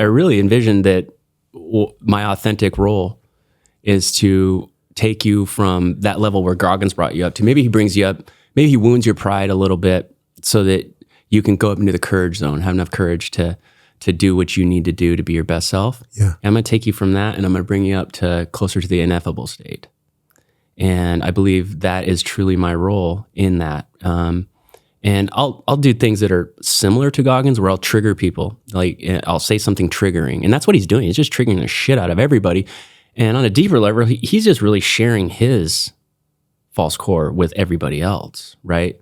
really envisioned that my authentic role is to take you from that level where Goggins brought you up to. Maybe he brings you up, maybe he wounds your pride a little bit so that you can go up into the courage zone, have enough courage to do what you need to do to be your best self. Yeah. I'm going to take you from that and I'm going to bring you up to closer to the ineffable state. And I believe that is truly my role in that. And I'll do things that are similar to Goggins where I'll trigger people. Like I'll say something triggering. And that's what he's doing. He's just triggering the shit out of everybody. And on a deeper level, he's just really sharing his false core with everybody else, right?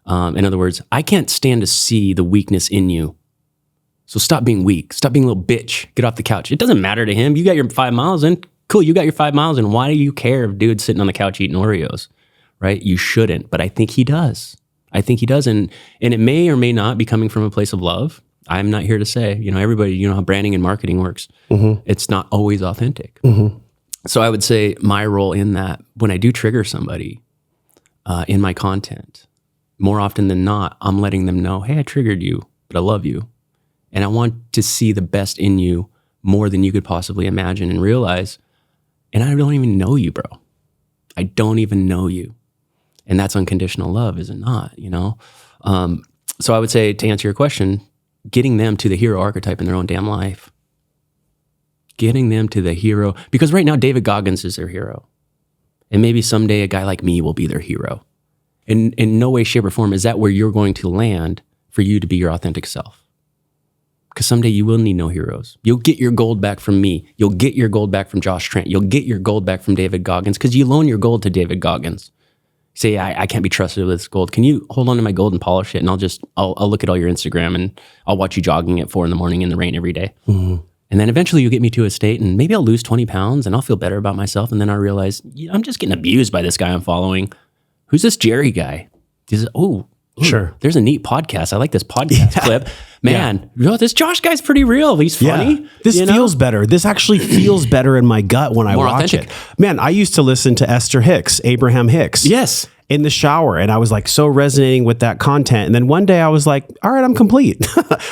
In other words, I can't stand to see the weakness in you. So stop being weak. Stop being a little bitch. Get off the couch. It doesn't matter to him. You got your 5 miles in. Cool, you got your 5 miles in. Why do you care if dude's sitting on the couch eating Oreos, right? You shouldn't, but I think he does. And it may or may not be coming from a place of love. I'm not here to say, everybody, you know how branding and marketing works. Mm-hmm. It's not always authentic. Mm-hmm. So I would say my role in that, when I do trigger somebody in my content, more often than not, I'm letting them know, hey, I triggered you, but I love you. And I want to see the best in you more than you could possibly imagine and realize. And I don't even know you, bro. I don't even know you. And that's unconditional love, is it not? So I would say, to answer your question, getting them to the hero archetype in their own damn life. Getting them to the hero. Because right now, David Goggins is their hero. And maybe someday a guy like me will be their hero. In no way, shape, or form is that where you're going to land for you to be your authentic self. Because someday you will need no heroes. You'll get your gold back from me. You'll get your gold back from JoshTrent. You'll get your gold back from David Goggins because you loan your gold to David Goggins. Say, I can't be trusted with this gold. Can you hold on to my gold and polish it? And I'll look at all your Instagram and I'll watch you jogging at 4 a.m. in the rain every day. Mm-hmm. And then eventually you'll get me to a state and maybe I'll lose 20 pounds and I'll feel better about myself. And then I realize I'm just getting abused by this guy I'm following. Who's this Jerry guy? Sure. There's a neat podcast. I like this podcast clip. Man, this Josh guy's pretty real. He's funny. Yeah. This feels better. This actually feels better in my gut when I watch it. Man, I used to listen to Esther Hicks, Abraham Hicks. Yes. In the shower. And I was like so resonating with that content. And then one day I was like, all right, I'm complete.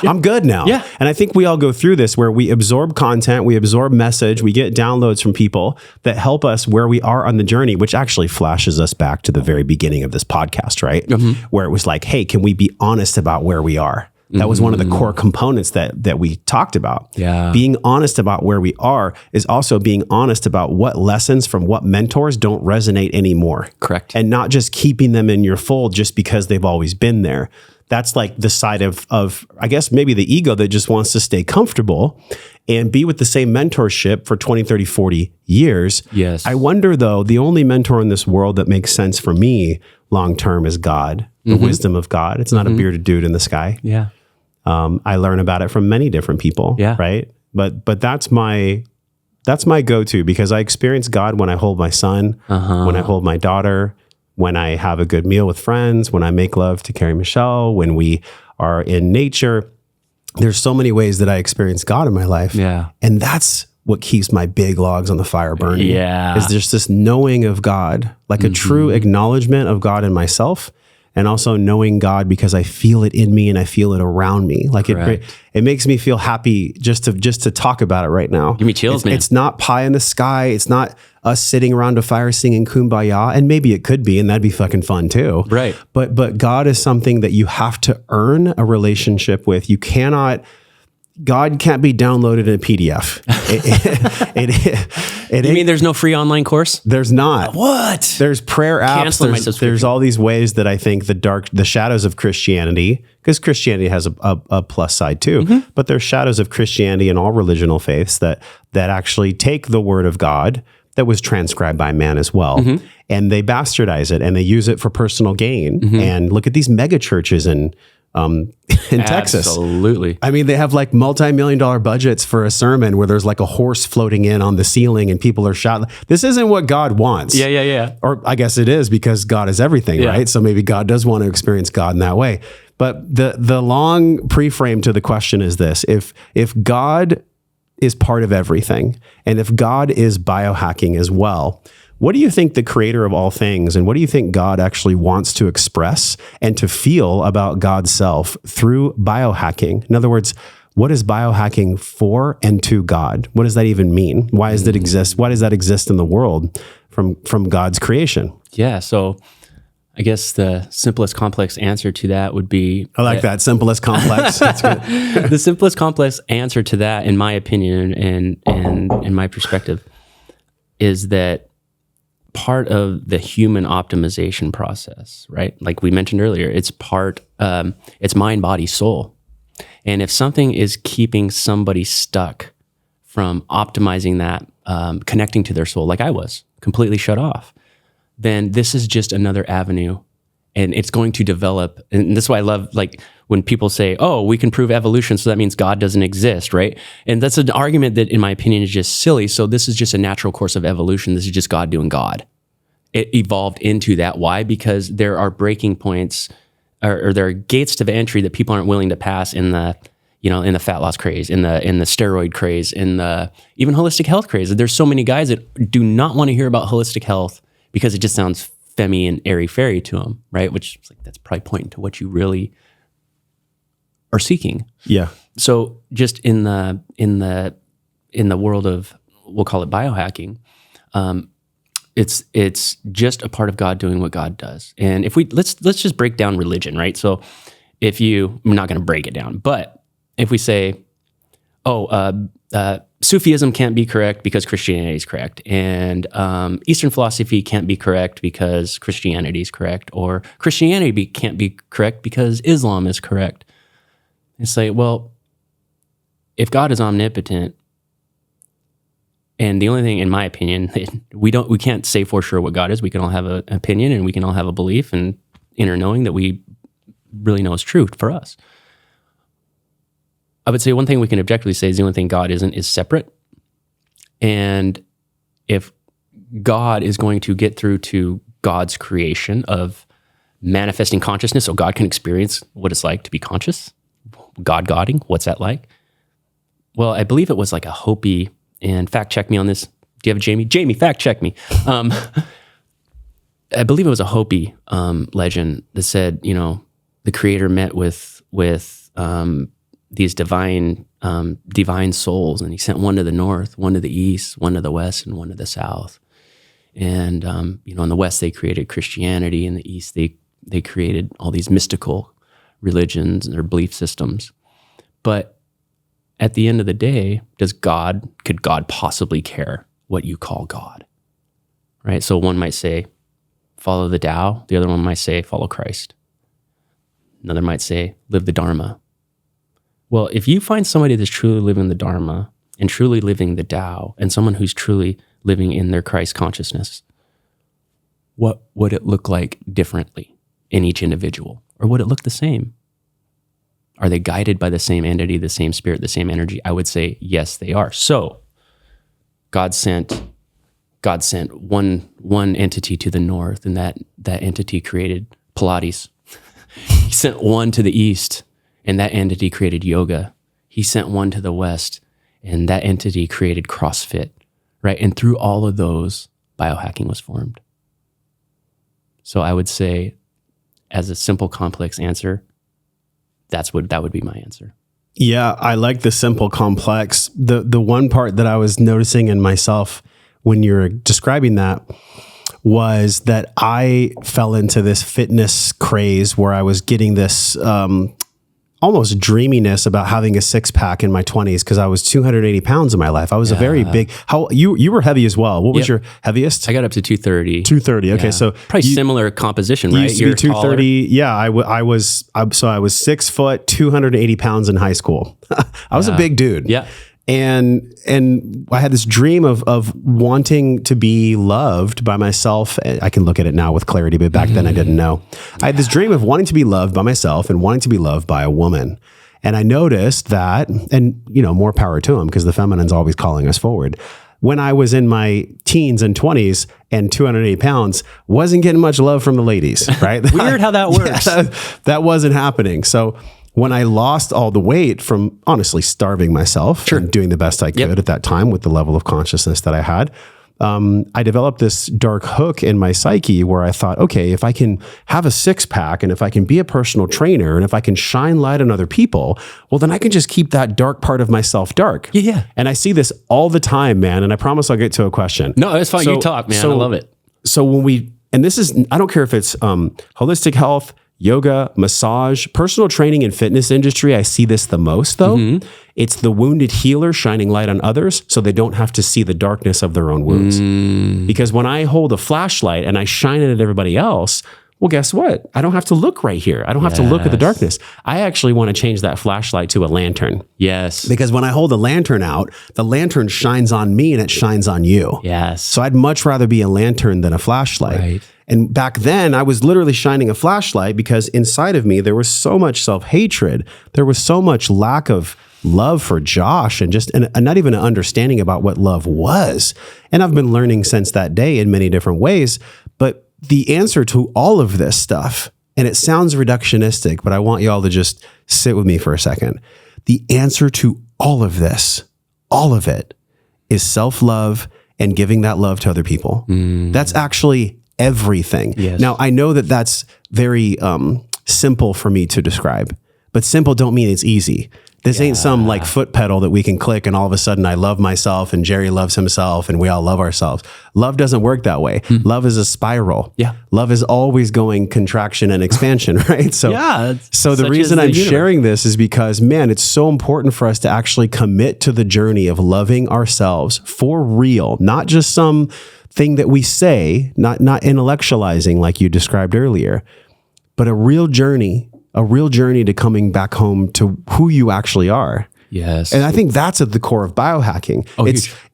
I'm good now. Yeah. And I think we all go through this where we absorb content, we absorb message, we get downloads from people that help us where we are on the journey, which actually flashes us back to the very beginning of this podcast, right? Mm-hmm. Where it was like, hey, can we be honest about where we are? That was one of the core components that we talked about. Yeah. Being honest about where we are is also being honest about what lessons from what mentors don't resonate anymore. Correct. And not just keeping them in your fold just because they've always been there. That's like the side of I guess maybe the ego that just wants to stay comfortable and be with the same mentorship for 20, 30, 40 years. Yes. I wonder though, the only mentor in this world that makes sense for me long-term is God, the wisdom of God. It's not a bearded dude in the sky. Yeah. I learn about it from many different people. Yeah. Right. But that's my go-to because I experience God when I hold my son, when I hold my daughter, when I have a good meal with friends, when I make love to Carrie Michelle, when we are in nature. There's so many ways that I experience God in my life. Yeah. And that's what keeps my big logs on the fire burning. Yeah. Is just this knowing of God, like a true acknowledgement of God in myself. And also knowing God because I feel it in me and I feel it around me. Like it makes me feel happy just to talk about it right now. Give me chills, man. It's not pie in the sky. It's not us sitting around a fire singing Kumbaya. And maybe it could be, and that'd be fucking fun too. Right. But God is something that you have to earn a relationship with. God can't be downloaded in a PDF. You mean there's no free online course? There's not. What? There's prayer apps. There's all these ways that I think the shadows of Christianity, because Christianity has a plus side too, but there's shadows of Christianity and all religional faiths that actually take the word of God that was transcribed by man as well. And they bastardize it and they use it for personal gain. And look at these mega churches in Texas. Absolutely. I mean, they have like multi-million-dollar budgets for a sermon where there's like a horse floating in on the ceiling and people are shouting. This isn't what God wants. Yeah. Or I guess it is because God is everything, right? So maybe God does want to experience God in that way. But the long pre-frame to the question is this. If God is part of everything, and if God is biohacking as well, what do you think the creator of all things, and what do you think God actually wants to express and to feel about God's self through biohacking? In other words, what is biohacking for and to God? What does that even mean? Why does that exist? Why does that exist in the world from God's creation? Yeah. So I guess the simplest complex answer to that would be... I like that. Simplest complex. That's good. The simplest complex answer to that, in my opinion and in my perspective, is that part of the human optimization process, right? Like we mentioned earlier, it's it's mind, body, soul. And if something is keeping somebody stuck from optimizing that, connecting to their soul, like I was, completely shut off, then this is just another avenue, and it's going to develop. And that's why I love, like, when people say, oh, we can prove evolution, so that means God doesn't exist, right? And that's an argument that, in my opinion, is just silly. So this is just a natural course of evolution. This is just God doing God. It evolved into that. Why? Because there are breaking points, or there are gates to the entry that people aren't willing to pass in the fat loss craze, in the steroid craze, in the even holistic health craze. There's so many guys that do not want to hear about holistic health because it just sounds femmy and airy-fairy to them, right? Which is like, that's probably pointing to what you really are seeking. Yeah. So just in the world of, we'll call it biohacking, it's just a part of God doing what God does. And if let's just break down religion, right? So I'm not going to break it down, but if we say, Sufism can't be correct because Christianity is correct, and Eastern philosophy can't be correct because Christianity is correct, or Christianity can't be correct because Islam is correct. It's like, well, if God is omnipotent, and the only thing, in my opinion, we can't say for sure what God is. We can all have an opinion, and we can all have a belief and inner knowing that we really know is true for us. I would say one thing we can objectively say is the only thing God isn't is separate. And if God is going to get through to God's creation of manifesting consciousness, so God can experience what it's like to be conscious, God-godding, what's that like? Well, I believe it was like a Hopi, and fact check me on this. Do you have a Jamie? Jamie, fact check me. I believe it was a Hopi legend that said, the Creator met with these divine souls, and he sent one to the north, one to the east, one to the west, and one to the south. And in the west they created Christianity, in the east they created all these mystical religions and their belief systems. But at the end of the day, could God possibly care what you call God? Right? So one might say, follow the Tao. The other one might say, follow Christ. Another might say, live the Dharma. Well, if you find somebody that's truly living the Dharma and truly living the Tao, and someone who's truly living in their Christ consciousness, what would it look like differently in each individual? Or would it look the same? Are they guided by the same entity, the same spirit, the same energy? I would say, yes, they are. So God sent one entity to the north, and that entity created Pilates. He sent one to the east, and that entity created yoga. He sent one to the west, and that entity created CrossFit, right? And through all of those, biohacking was formed. So I would say, as a simple, complex answer, that would be my answer. Yeah, I like the simple, complex. The one part that I was noticing in myself when you're describing that was that I fell into this fitness craze where I was getting this almost dreaminess about having a six pack in my 20s because I was 280 pounds in my life. I was a very big, you were heavy as well. What was your heaviest? I got up to 230. 230. Okay. Yeah. So probably similar composition, right? You used to be 230. Taller. Yeah. I was 6 foot, 280 pounds in high school. I was a big dude. Yeah. And I had this dream of wanting to be loved by myself. I can look at it now with clarity, but back then I didn't know. I had this dream of wanting to be loved by myself and wanting to be loved by a woman. And I noticed that, and more power to them because the feminine's always calling us forward. When I was in my teens and 20s and 280 pounds, wasn't getting much love from the ladies, right? Weird how that works. Yeah, that wasn't happening. So when I lost all the weight from honestly starving myself and doing the best I could at that time with the level of consciousness that I had, I developed this dark hook in my psyche where I thought, okay, if I can have a 6-pack and if I can be a personal trainer and if I can shine light on other people, well, then I can just keep that dark part of myself dark. Yeah. And I see this all the time, man. And I promise I'll get to a question. No, it's fine. You talk, man. I love it. So and this is, I don't care if it's holistic health, yoga, massage, personal training and fitness industry. I see this the most though. It's the wounded healer shining light on others so they don't have to see the darkness of their own wounds. Because when I hold a flashlight and I shine it at everybody else, well, guess what? I don't have to look right here. I don't have to look at the darkness. I actually want to change that flashlight to a lantern. Yes. Because when I hold the lantern out, the lantern shines on me and it shines on you. Yes. So I'd much rather be a lantern than a flashlight. Right. And back then I was literally shining a flashlight because inside of me, there was so much self-hatred. There was so much lack of love for Josh and just and not even an understanding about what love was. And I've been learning since that day in many different ways. But the answer to all of this stuff, and it sounds reductionistic, but I want y'all to just sit with me for a second. The answer to all of this, all of it, is self-love and giving that love to other people. That's actually everything. Yes. Now, I know that that's very simple for me to describe, but simple don't mean it's easy. This ain't some like foot pedal that we can click and all of a sudden I love myself and Jerry loves himself and we all love ourselves. Love doesn't work that way. Love is a spiral. Yeah. Love is always going contraction and expansion, right? So, so the reason I'm sharing this is because, man, it's so important for us to actually commit to the journey of loving ourselves for real, not just some thing that we say, not intellectualizing like you described earlier, but a real journey to coming back home to who you actually are. Yes. And I think that's at the core of biohacking. Oh,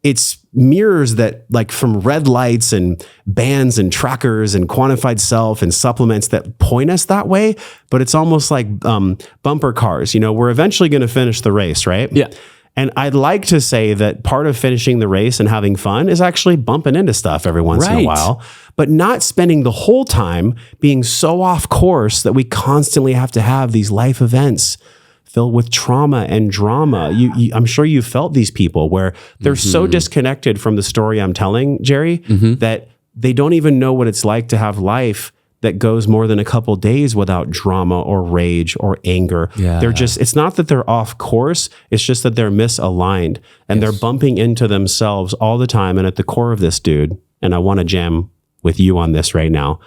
it's mirrors that like from red lights and bands and trackers and quantified self and supplements that point us that way. But it's almost like bumper cars. You know, we're eventually going to finish the race, right? Yeah. And I'd like to say that part of finishing the race and having fun is actually bumping into stuff every once in a while, but not spending the whole time being so off course that we constantly have to have these life events filled with trauma and drama. I'm sure you felt these people where they're so disconnected from the story I'm telling, Jerry, that they don't even know what it's like to have life that goes more than a couple days without drama or rage or anger. Yeah. They're just, it's not that they're off course. It's just that they're misaligned and they're bumping into themselves all the time. And at the core of this, dude, and I want to jam with you on this right now,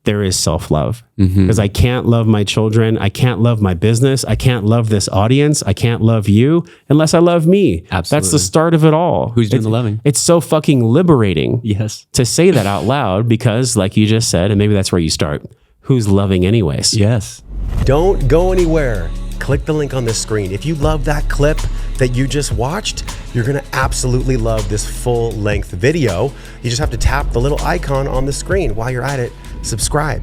there is self-love. Because I can't love my children. I can't love my business. I can't love this audience. I can't love you unless I love me. Absolutely. That's the start of it all. Who's doing the loving? It's so fucking liberating to say that out loud because like you just said, and maybe that's where you start, who's loving anyways? Yes. Don't go anywhere. Click the link on this screen. If you love that clip that you just watched, you're going to absolutely love this full-length video. You just have to tap the little icon on the screen. While you're at it, subscribe.